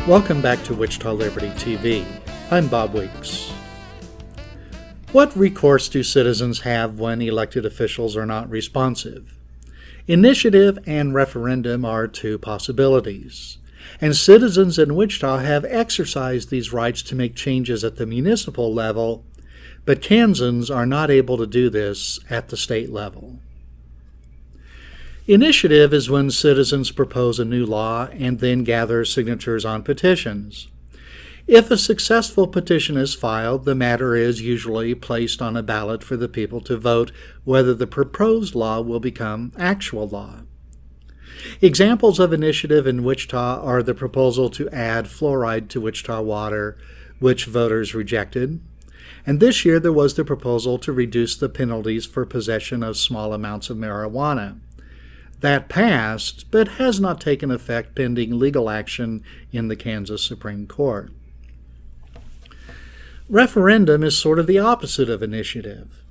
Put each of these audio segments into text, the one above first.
Welcome back to Wichita Liberty TV. I'm Bob Weeks. What recourse do citizens have when elected officials are not responsive? Initiative and referendum are two possibilities, and citizens in Wichita have exercised these rights to make changes at the municipal level, but Kansans are not able to do this at the state level. Initiative is when citizens propose a new law and then gather signatures on petitions. If a successful petition is filed, the matter is usually placed on a ballot for the people to vote whether the proposed law will become actual law. Examples of initiative in Wichita are the proposal to add fluoride to Wichita water, which voters rejected, and this year there was the proposal to reduce the penalties for possession of small amounts of marijuana. That passed, but has not taken effect pending legal action in the Kansas Supreme Court. Referendum is sort of the opposite of initiative.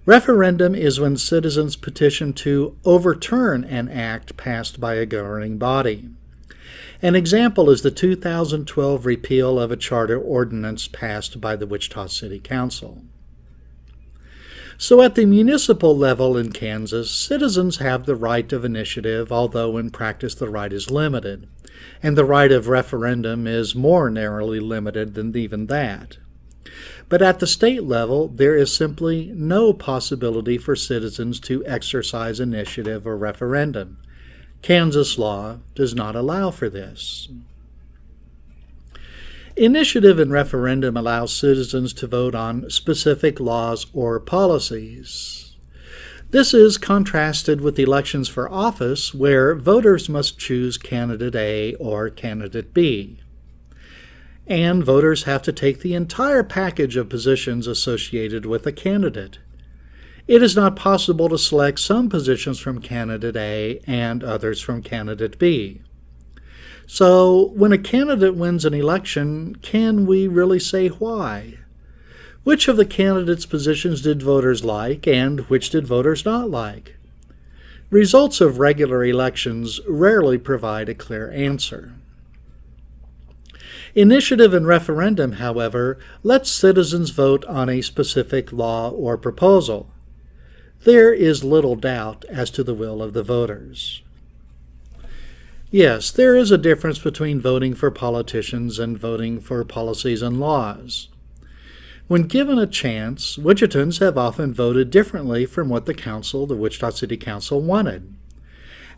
Referendum is when citizens petition to overturn an act passed by a governing body. An example is the 2012 repeal of a charter ordinance passed by the Wichita City Council. So at the municipal level in Kansas, citizens have the right of initiative, although in practice the right is limited, and the right of referendum is more narrowly limited than even that. But at the state level, there is simply no possibility for citizens to exercise initiative or referendum. Kansas law does not allow for this. Initiative and referendum allow citizens to vote on specific laws or policies. This is contrasted with elections for office, where voters must choose candidate A or candidate B. And voters have to take the entire package of positions associated with a candidate. It is not possible to select some positions from candidate A and others from candidate B. So, when a candidate wins an election, can we really say why? Which of the candidates' positions did voters like, and which did voters not like? Results of regular elections rarely provide a clear answer. Initiative and referendum, however, lets citizens vote on a specific law or proposal. There is little doubt as to the will of the voters. Yes, there is a difference between voting for politicians and voting for policies and laws. When given a chance, Wichitans have often voted differently from what the Wichita City Council, wanted.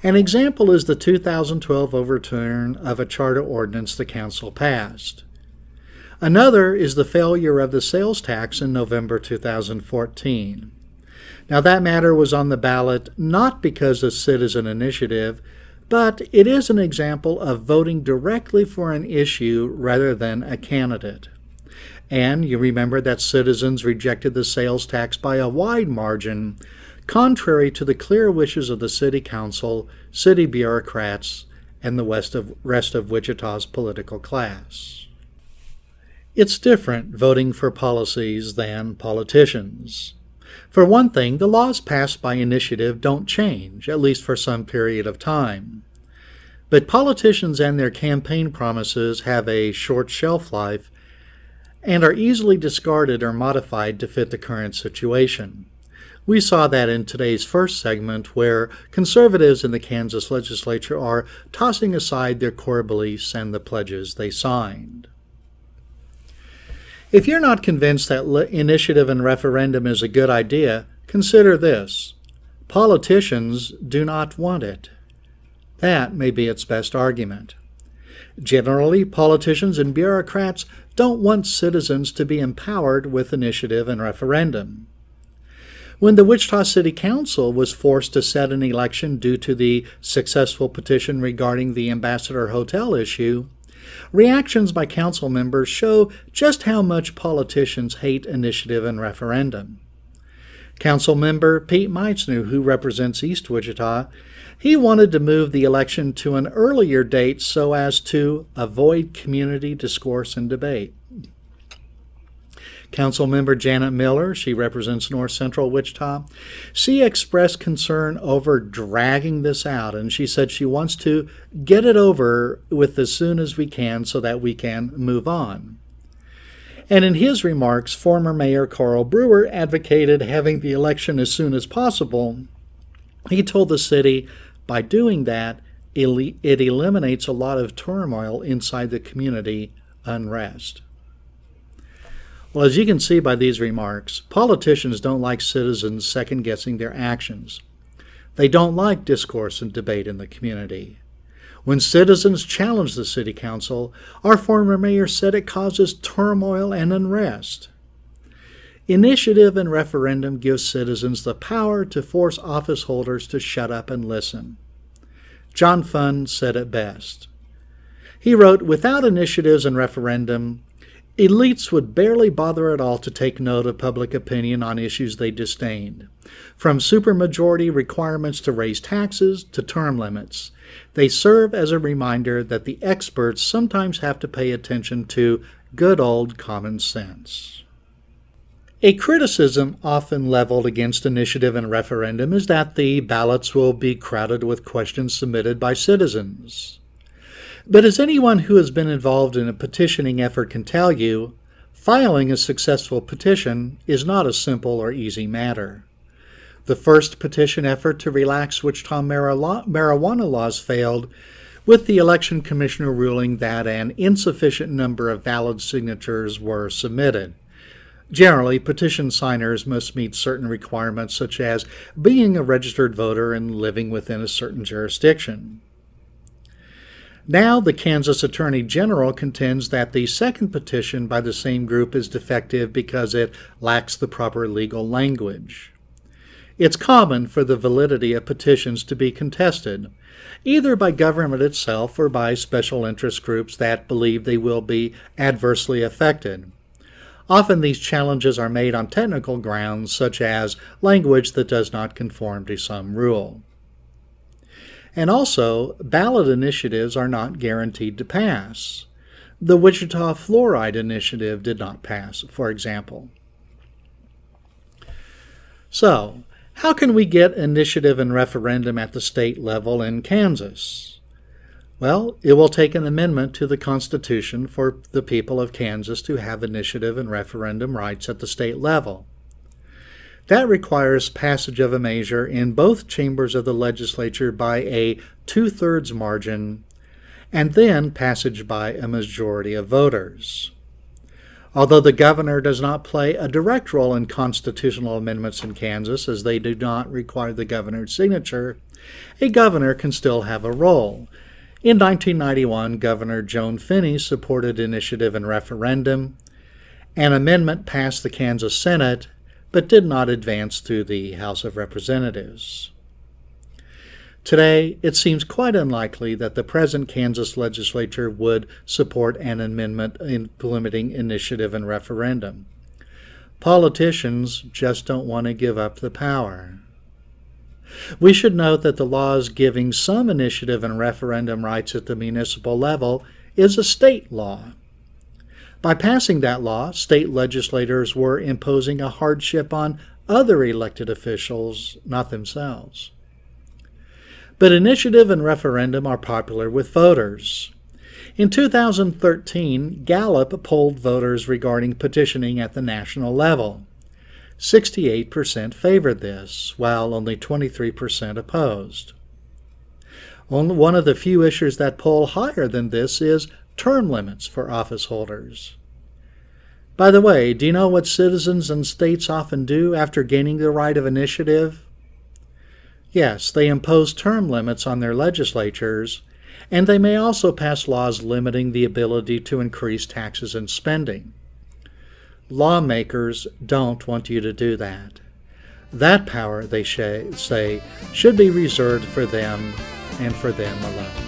An example is the 2012 overturn of a charter ordinance the council passed. Another is the failure of the sales tax in November 2014. Now, that matter was on the ballot not because of citizen initiative, but it is an example of voting directly for an issue rather than a candidate. And you remember that citizens rejected the sales tax by a wide margin, contrary to the clear wishes of the city council, city bureaucrats, and the rest of Wichita's political class. It's different voting for policies than politicians. For one thing, the laws passed by initiative don't change, at least for some period of time. But politicians and their campaign promises have a short shelf life and are easily discarded or modified to fit the current situation. We saw that in today's first segment, where conservatives in the Kansas legislature are tossing aside their core beliefs and the pledges they signed. If you're not convinced that initiative and referendum is a good idea, consider this: politicians do not want it. That may be its best argument. Generally, politicians and bureaucrats don't want citizens to be empowered with initiative and referendum. When the Wichita City Council was forced to set an election due to the successful petition regarding the Ambassador Hotel issue, reactions by council members show just how much politicians hate initiative and referendum. Council member Pete Meitzner, who represents East Wichita, he wanted to move the election to an earlier date so as to avoid community discourse and debate. Councilmember Janet Miller, she represents North Central Wichita, she expressed concern over dragging this out, and she said she wants to get it over with as soon as we can so that we can move on. And in his remarks, former Mayor Carl Brewer advocated having the election as soon as possible. He told the city by doing that, it eliminates a lot of turmoil inside the community unrest. Well, as you can see by these remarks, politicians don't like citizens second-guessing their actions. They don't like discourse and debate in the community. When citizens challenge the city council, our former mayor said it causes turmoil and unrest. Initiative and referendum gives citizens the power to force office holders to shut up and listen. John Funn said it best. He wrote, "Without initiatives and referendum, elites would barely bother at all to take note of public opinion on issues they disdained. From supermajority requirements to raise taxes to term limits, they serve as a reminder that the experts sometimes have to pay attention to good old common sense." A criticism often leveled against initiative and referendum is that the ballots will be crowded with questions submitted by citizens. But as anyone who has been involved in a petitioning effort can tell you, filing a successful petition is not a simple or easy matter. The first petition effort to relax Wichita marijuana laws failed, with the election commissioner ruling that an insufficient number of valid signatures were submitted. Generally, petition signers must meet certain requirements such as being a registered voter and living within a certain jurisdiction. Now, the Kansas Attorney General contends that the second petition by the same group is defective because it lacks the proper legal language. It's common for the validity of petitions to be contested, either by government itself or by special interest groups that believe they will be adversely affected. Often these challenges are made on technical grounds, such as language that does not conform to some rule. And also, ballot initiatives are not guaranteed to pass. The Wichita Fluoride Initiative did not pass, for example. So, how can we get initiative and referendum at the state level in Kansas? Well, it will take an amendment to the Constitution for the people of Kansas to have initiative and referendum rights at the state level. That requires passage of a measure in both chambers of the legislature by a 2/3 margin, and then passage by a majority of voters. Although the governor does not play a direct role in constitutional amendments in Kansas, as they do not require the governor's signature, a governor can still have a role. In 1991, Governor Joan Finney supported initiative and referendum. An amendment passed the Kansas Senate, but did not advance through the House of Representatives. Today, it seems quite unlikely that the present Kansas legislature would support an amendment implementing initiative and referendum. Politicians just don't want to give up the power. We should note that the laws giving some initiative and referendum rights at the municipal level is a state law. By passing that law, state legislators were imposing a hardship on other elected officials, not themselves. But initiative and referendum are popular with voters. In 2013, Gallup polled voters regarding petitioning at the national level. 68% favored this, while only 23% opposed. One of the few issues that poll higher than this is term limits for office holders. By the way, do you know what citizens and states often do after gaining the right of initiative? Yes, they impose term limits on their legislatures, and they may also pass laws limiting the ability to increase taxes and spending. Lawmakers don't want you to do that. That power, they say, should be reserved for them and for them alone.